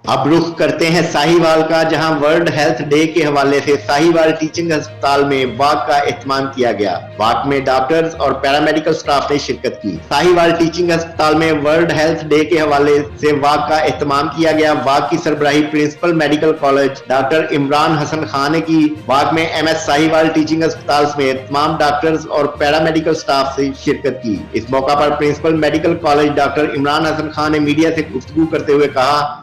اب رخ کرتے ہیں ساہیوال کا، جہاں ورلڈ ہیلتھ ڈے کے حوالے سے ساہیوال ٹیچنگ ہسپتال میں واک کا اہتمام کیا گیا۔ واک میں ڈاکٹرز اور پیرامیڈیکل سٹاف نے شرکت کی۔ ساہیوال ٹیچنگ ہسپتال میں ورلڈ ہیلتھ ڈے کے حوالے سے واک کا اہتمام کیا گیا۔ واک کی سربراہی principal medical college doctor Imran Hassan Khan نے کی۔ واک میں ایم ایس ساہیوال ٹیچنگ ہسپتال سمیت تمام ڈاکٹرز اور پیرامیڈیکل سٹاف سے شرکت کی۔ اس موقع پر principal medical college doctor Imran Hassan Khan نے میڈیا سے گفتگو کرتے ہوئے کہا،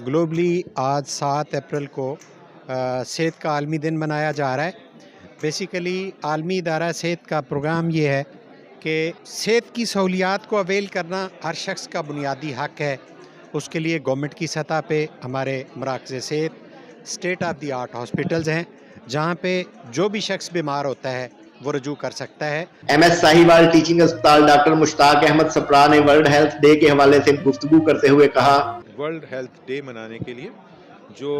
گلوبلی آج 7 اپریل کو صحت کا عالمی دن منایا جا رہا ہے۔ بیسیکلی عالمی ادارہ صحت کا پروگرام یہ ہے کہ صحت کی سہولیات کو اویل کرنا ہر شخص کا بنیادی حق ہے۔ اس کے لیے گورنمنٹ کی سطح پہ ہمارے مراکز صحت state of the art hospitals ہیں، جہاں پہ جو بھی شخص بیمار ہوتا ہے وہ رجوع کر سکتا ہے۔ ایم ایس ساہیوال ٹیچنگ ہسپتال ڈاکٹر مشتاق احمد سپرا نے ورلڈ ہیلتھ ڈے کے حوالے سے گفتگو کرتے ہوئے کہا، ورلڈ ہیلتھ ڈے منانے کے لیے جو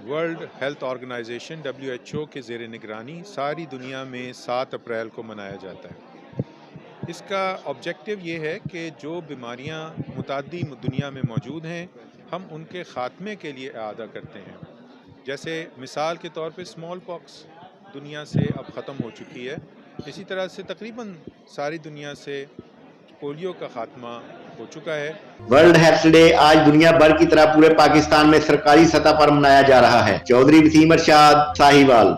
ورلڈ ہیلتھ آرگنائزیشن WHO کے زیر نگرانی ساری دنیا میں 7 اپریل کو منایا جاتا ہے۔ اس کا آبجیکٹو یہ ہے کہ جو بیماریاں متعدی دنیا میں موجود ہیں، ہم ان کے خاتمے کے لیے اعادہ کرتے ہیں۔ جیسے مثال کے طور پہ اسمال پاکس دنیا سے اب ختم ہو چکی ہے، اسی طرح سے تقریباً ساری دنیا سے پولیو کا خاتمہ ہو چکا ہے۔ ورلڈ ہیلتھ ڈے آج دنیا بھر کی طرح پورے پاکستان میں سرکاری سطح پر منایا جا رہا ہے۔ چودھری وسیم ارشاد، ساہیوال۔